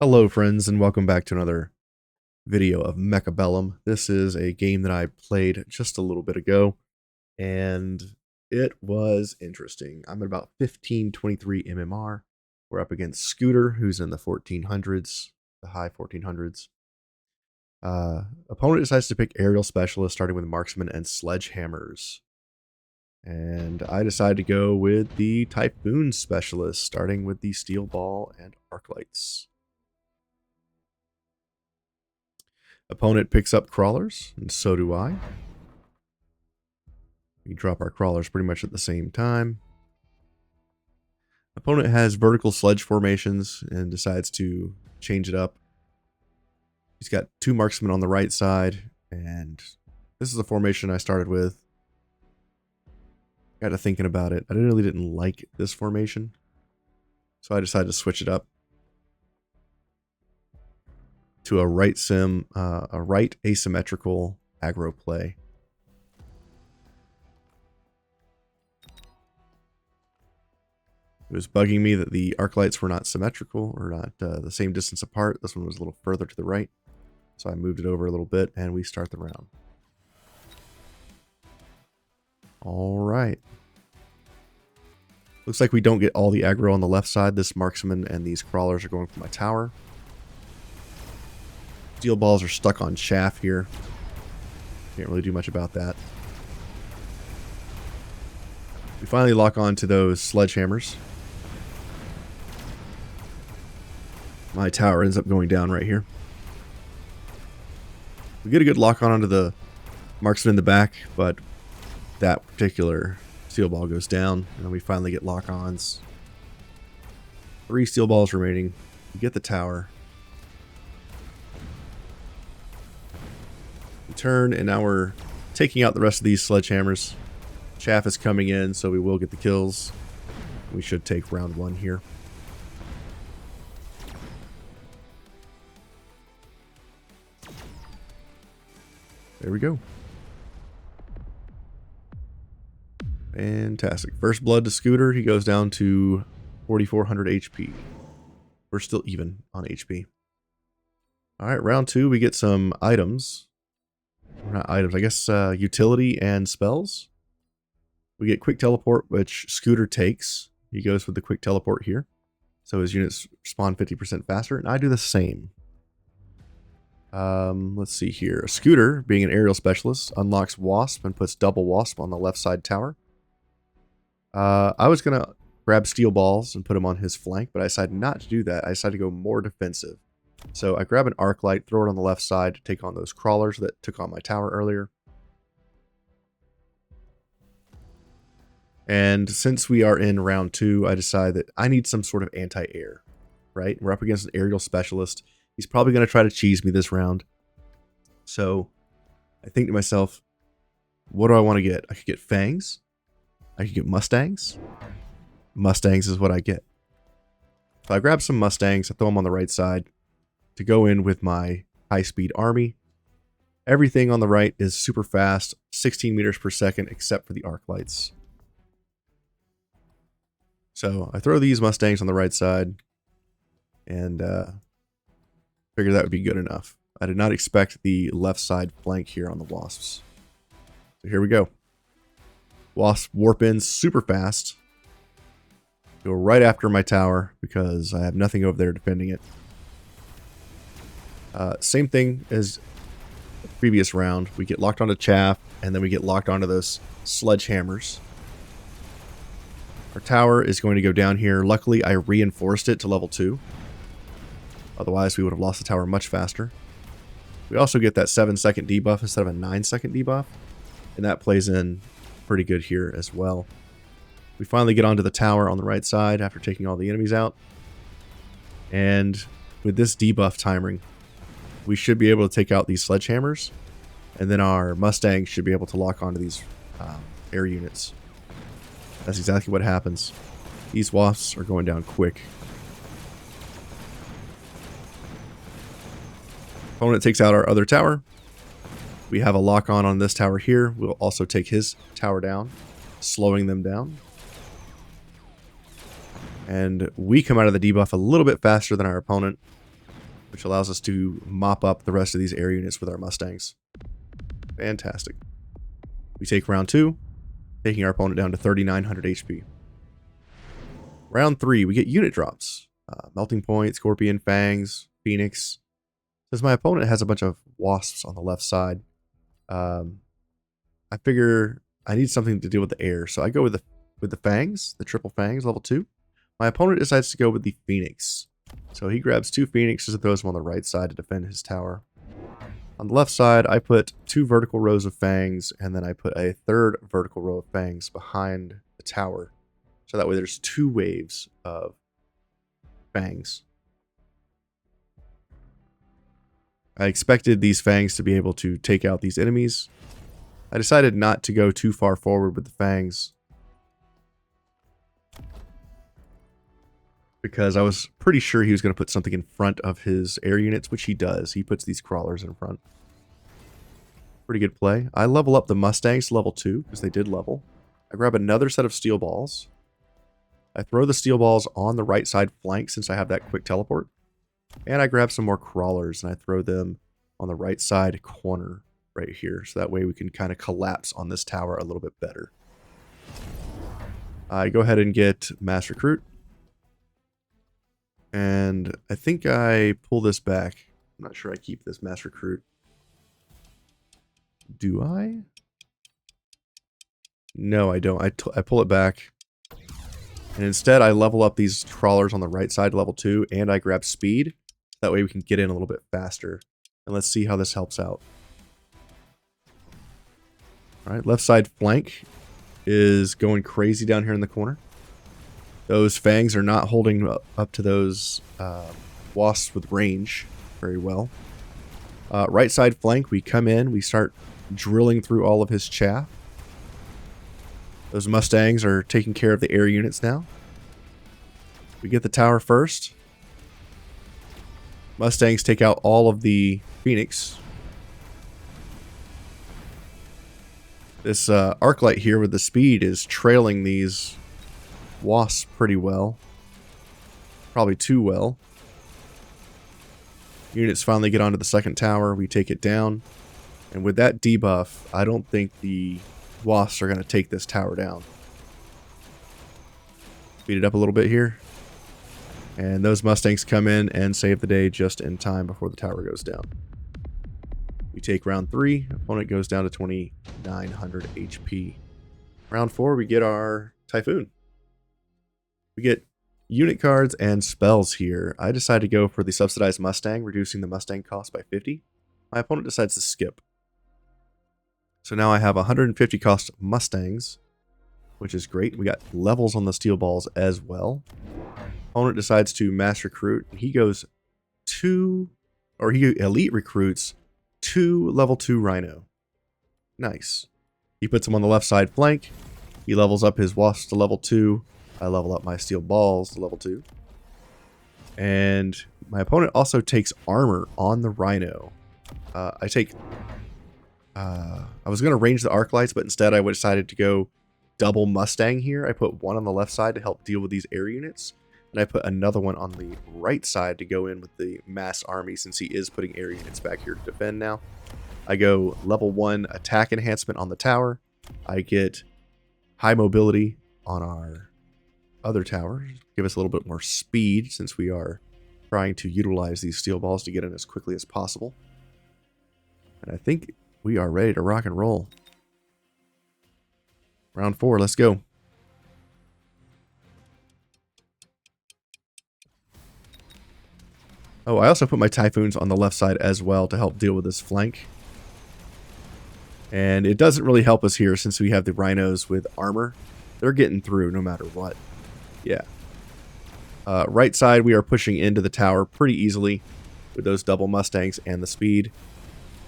Hello friends and welcome back to another video of Mechabellum. This is a game that I played just a little bit ago and it was interesting. I'm at about 1523 MMR. We're up against Scooter, who's in the 1400s, the high 1400s. Opponent decides to pick aerial specialist starting with marksman and sledgehammers. And I decided to go with the typhoon specialist starting with the steel ball and arc lights. Opponent picks up crawlers, and so do I. We drop our crawlers pretty much at the same time. Opponent has vertical sledge formations and decides to change it up. He's got two marksmen on the right side, and this is a formation I started with. Got to thinking about it. I really didn't like this formation, so I decided to switch it up to a right asymmetrical aggro play. It was bugging me that the arc lights were not symmetrical or not the same distance apart. This one was a little further to the right, so I moved it over a little bit and we start the round. All right. Looks like we don't get all the aggro on the left side. This marksman and these crawlers are going for my tower. Steel balls are stuck on chaff here. Can't really do much about that. We finally lock on to those sledgehammers. My tower ends up going down right here. We get a good lock on onto the marksman in the back, but that particular steel ball goes down, and then we finally get lock-ons. 3 steel balls remaining. We get the tower. We turn, and now we're taking out the rest of these sledgehammers. Chaff is coming in, so we will get the kills. We should take round 1 here. There we go. Fantastic. First blood to Scooter. He goes down to 4,400 HP. We're still even on HP. Alright, round 2, we get some items. Or not items, I guess utility and spells. We get quick teleport, which Scooter takes. He goes with the quick teleport here. So his units spawn 50% faster, and I do the same. Let's see here. Scooter, being an aerial specialist, unlocks Wasp and puts double Wasp on the left side tower. I was going to grab steel balls and put them on his flank, but I decided not to do that. I decided to go more defensive. So I grab an arc light, throw it on the left side to take on those crawlers that took on my tower earlier. And since we are in round 2, I decide that I need some sort of anti-air, right? We're up against an aerial specialist. He's probably going to try to cheese me this round. So I think to myself, what do I want to get? I could get Fangs. I could get Mustangs. Mustangs is what I get. So I grab some Mustangs. I throw them on the right side to go in with my high-speed army. Everything on the right is super fast, 16 meters per second, except for the arc lights. So I throw these Mustangs on the right side and figured that would be good enough. I did not expect the left side flank here on the Wasps. So here we go. Wasp warp in super fast. Go right after my tower because I have nothing over there defending it. Same thing as the previous round. We get locked onto chaff, and then we get locked onto those sledgehammers. Our tower is going to go down here. Luckily, I reinforced it to level 2. Otherwise, we would have lost the tower much faster. We also get that 7-second debuff instead of a 9-second debuff. And that plays in pretty good here as well. We finally get onto the tower on the right side after taking all the enemies out. And with this debuff timing, we should be able to take out these sledgehammers. And then our Mustangs should be able to lock onto these air units. That's exactly what happens. These Wasps are going down quick. Opponent takes out our other tower. We have a lock-on on this tower here. We'll also take his tower down, slowing them down. And we come out of the debuff a little bit faster than our opponent. which allows us to mop up the rest of these air units with our Mustangs. Fantastic. We take round 2, taking our opponent down to 3,900 HP. Round 3, we get unit drops. Melting Point, Scorpion, Fangs, Phoenix. Since my opponent has a bunch of Wasps on the left side, I figure I need something to deal with the air. So I go with the Fangs, the triple Fangs, level 2. My opponent decides to go with the Phoenix. So he grabs 2 Phoenixes and throws them on the right side to defend his tower. On the left side, I put 2 vertical rows of Fangs, and then I put a 3rd vertical row of Fangs behind the tower. So that way there's 2 waves of Fangs. I expected these Fangs to be able to take out these enemies. I decided not to go too far forward with the Fangs, because I was pretty sure he was going to put something in front of his air units, which he does. He puts these crawlers in front. Pretty good play. I level up the Mustangs to level 2, because they did level. I grab another set of steel balls. I throw the steel balls on the right side flank since I have that quick teleport. And I grab some more crawlers and I throw them on the right side corner right here. So that way we can kind of collapse on this tower a little bit better. I go ahead and get Mass Recruit. And I think I pull this back. I'm not sure I keep this Mass Recruit. Do I? No, I don't. I pull it back. And instead, I level up these crawlers on the right side to level 2, and I grab speed. That way we can get in a little bit faster. And let's see how this helps out. Alright, left side flank is going crazy down here in the corner. Those Fangs are not holding up to those Wasps with range very well. Right side flank, we come in, we start drilling through all of his chaff. Those Mustangs are taking care of the air units now. We get the tower first. Mustangs take out all of the Phoenix. This Arclight here with the speed is trailing these Wasps pretty well. Probably too well. Units finally get onto the second tower. We take it down. And with that debuff, I don't think the Wasps are going to take this tower down. Speed it up a little bit here. And those Mustangs come in and save the day just in time before the tower goes down. We take round 3. Opponent goes down to 2,900 HP. Round 4, we get our Typhoon. We get unit cards and spells here. I decide to go for the subsidized Mustang, reducing the Mustang cost by 50. My opponent decides to skip. So now I have 150 cost Mustangs, which is great. We got levels on the steel balls as well. Opponent decides to mass recruit. He goes he elite recruits 2 level 2 Rhino. Nice. He puts them on the left side flank. He levels up his Wasps to level 2. I level up my steel balls to level 2. And my opponent also takes armor on the Rhino. I was going to range the Arclights, but instead I decided to go double Mustang here. I put one on the left side to help deal with these air units. And I put another one on the right side to go in with the mass army, since he is putting air units back here to defend now. I go level 1 attack enhancement on the tower. I get high mobility on our other tower. Give us a little bit more speed, since we are trying to utilize these steel balls to get in as quickly as possible. And I think we are ready to rock and roll. Round 4, let's go. Oh, I also put my Typhoons on the left side as well to help deal with this flank. And it doesn't really help us here since we have the Rhinos with armor. They're getting through no matter what. Yeah. Right side, we are pushing into the tower pretty easily with those double Mustangs and the speed.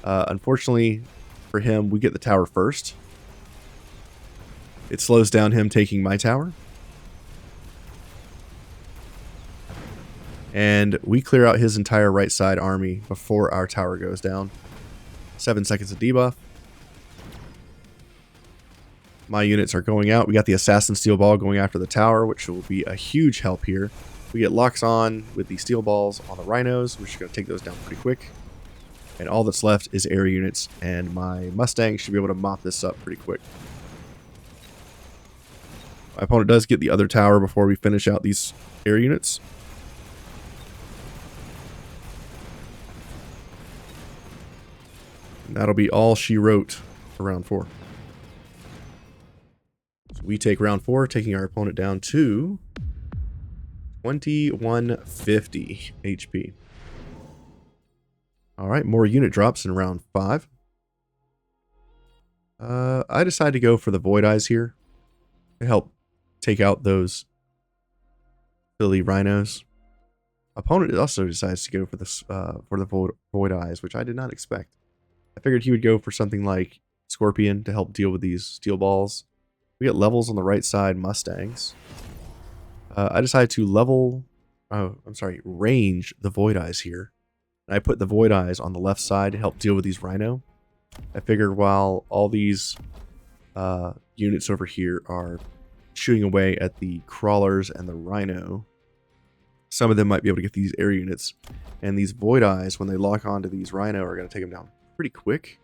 Unfortunately for him, we get the tower first. It slows down him taking my tower. And we clear out his entire right side army before our tower goes down. 7 seconds of debuff. My units are going out. We got the Assassin Steel Ball going after the tower, which will be a huge help here. We get locks on with the steel balls on the rhinos. We're just going to take those down pretty quick. And all that's left is air units, and my Mustang should be able to mop this up pretty quick. My opponent does get the other tower before we finish out these air units. And that'll be all she wrote for round 4. So we take round 4, taking our opponent down to 2150 HP. Alright, more unit drops in round 5. I decided to go for the Void Eyes here to help take out those Philly Rhinos. Opponent also decides to go for this for the Void Eyes, which I did not expect. I figured he would go for something like Scorpion to help deal with these steel balls. We get levels on the right side, Mustangs. I decided to range the Void Eyes here. And I put the Void Eyes on the left side to help deal with these Rhino. I figured while all these units over here are shooting away at the Crawlers and the Rhino, some of them might be able to get these air units. And these Void Eyes, when they lock onto these Rhino, are going to take them down pretty quick.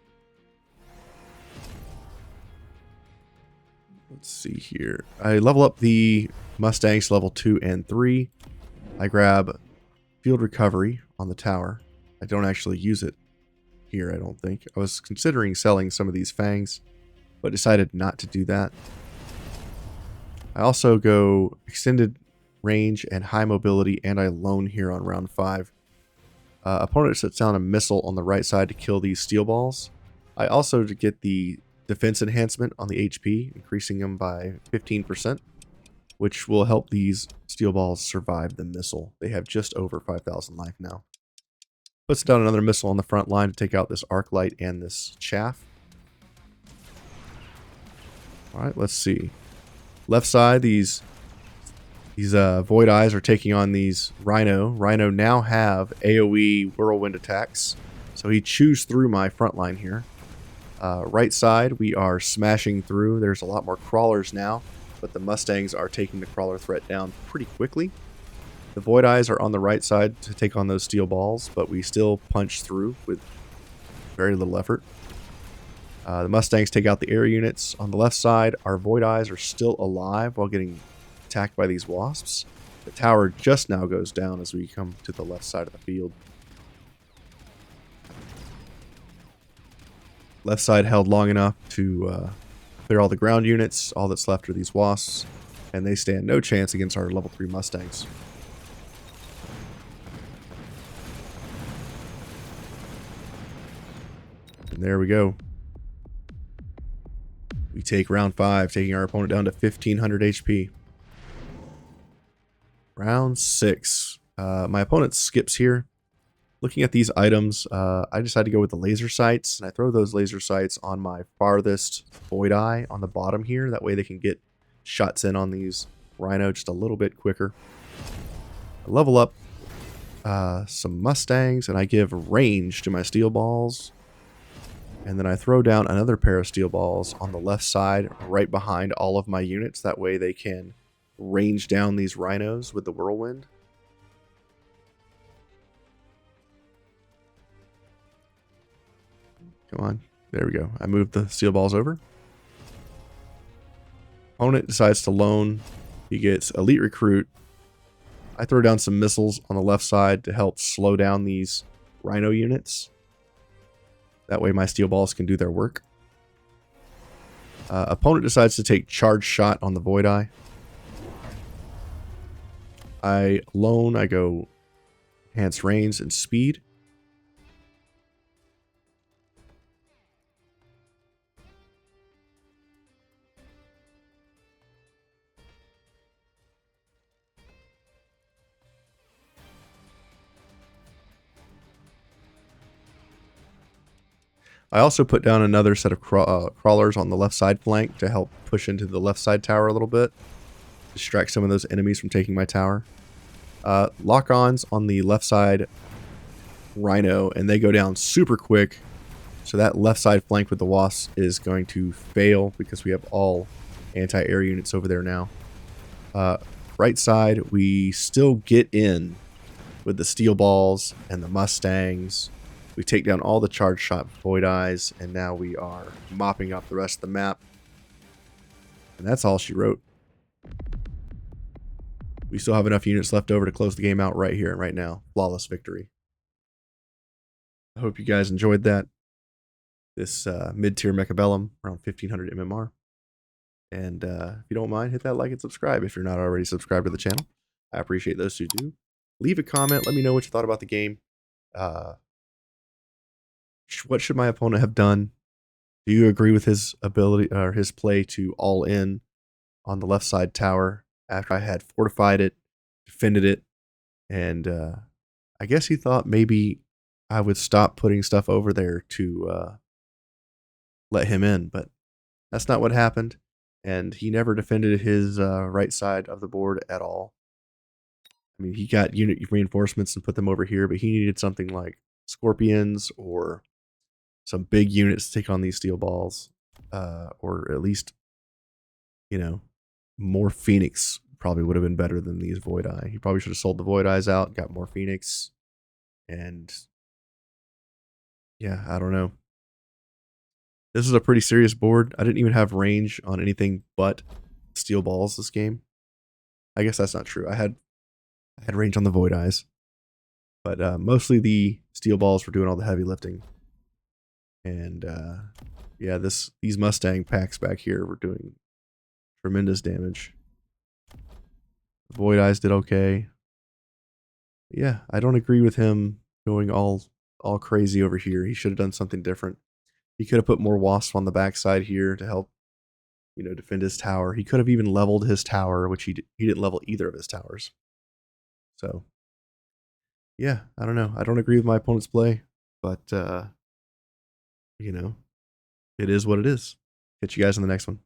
Let's see here. I level up the Mustangs to level 2 and 3. I grab Field Recovery on the tower. I don't actually use it here, I don't think. I was considering selling some of these Fangs, but decided not to do that. I also go Extended Range and High Mobility, and I Lone here on round 5. Opponent sets down a missile on the right side to kill these steel balls. I also get the defense enhancement on the HP, increasing them by 15%, which will help these steel balls survive the missile. They have just over 5,000 life now. Puts down another missile on the front line to take out this arc light and this chaff. Alright, let's see. Left side, these Void Eyes are taking on these Rhino. Rhino now have AoE whirlwind attacks, so he chews through my front line here. Right side, we are smashing through. There's a lot more Crawlers now, but the Mustangs are taking the Crawler threat down pretty quickly. The Void Eyes are on the right side to take on those steel balls, but we still punch through with very little effort. The Mustangs take out the air units. On the left side, our Void Eyes are still alive while getting attacked by these Wasps. The tower just now goes down as we come to the left side of the field. Left side held long enough to clear all the ground units. All that's left are these Wasps, and they stand no chance against our level 3 Mustangs. And there we go. We take round 5, taking our opponent down to 1500 HP. Round 6. My opponent skips here. Looking at these items, I decided to go with the laser sights, and I throw those laser sights on my farthest Void Eye on the bottom here. That way they can get shots in on these Rhino just a little bit quicker. I level up some Mustangs, and I give range to my steel balls. And then I throw down another pair of steel balls on the left side, right behind all of my units. That way they can range down these Rhinos with the whirlwind. Come on. There we go. I moved the steel balls over. Opponent decides to lone. He gets Elite Recruit. I throw down some missiles on the left side to help slow down these Rhino units. That way my steel balls can do their work. Opponent decides to take Charge Shot on the Void Eye. I lone. I go Enhanced Range and Speed. I also put down another set of crawlers on the left side flank to help push into the left side tower a little bit. Distract some of those enemies from taking my tower. Lock-ons on the left side Rhino, and they go down super quick. So that left side flank with the Wasps is going to fail because we have all anti-air units over there now. right side, we still get in with the steel balls and the Mustangs. We take down all the charge shot Void Eyes, and now we are mopping up the rest of the map. And that's all she wrote. We still have enough units left over to close the game out right here and right now. Flawless victory. I hope you guys enjoyed that. This mid-tier Mechabellum, around 1500 MMR. And if you don't mind, hit that like and subscribe if you're not already subscribed to the channel. I appreciate those who do. Leave a comment. Let me know what you thought about the game. What should my opponent have done? Do you agree with his ability or his play to all in on the left side tower after I had fortified it, defended it, and I guess he thought maybe I would stop putting stuff over there to let him in, but that's not what happened. And he never defended his right side of the board at all. I mean, he got unit reinforcements and put them over here, but he needed something like scorpions or some big units to take on these steel balls, or at least, you know, more Phoenix probably would have been better than these Void Eye. He probably should have sold the Void Eyes out, got more Phoenix, and yeah, I don't know. This is a pretty serious board. I didn't even have range on anything but steel balls this game. I guess that's not true. I had range on the Void Eyes, but mostly the steel balls were doing all the heavy lifting. And yeah, these Mustang packs back here were doing tremendous damage. Void Eyes did okay. Yeah, I don't agree with him going all crazy over here. He should have done something different. He could have put more wasps on the backside here to help, you know, defend his tower. He could have even leveled his tower, which he didn't level either of his towers. So, yeah, I don't know. I don't agree with my opponent's play, but you know, it is what it is. Catch you guys in the next one.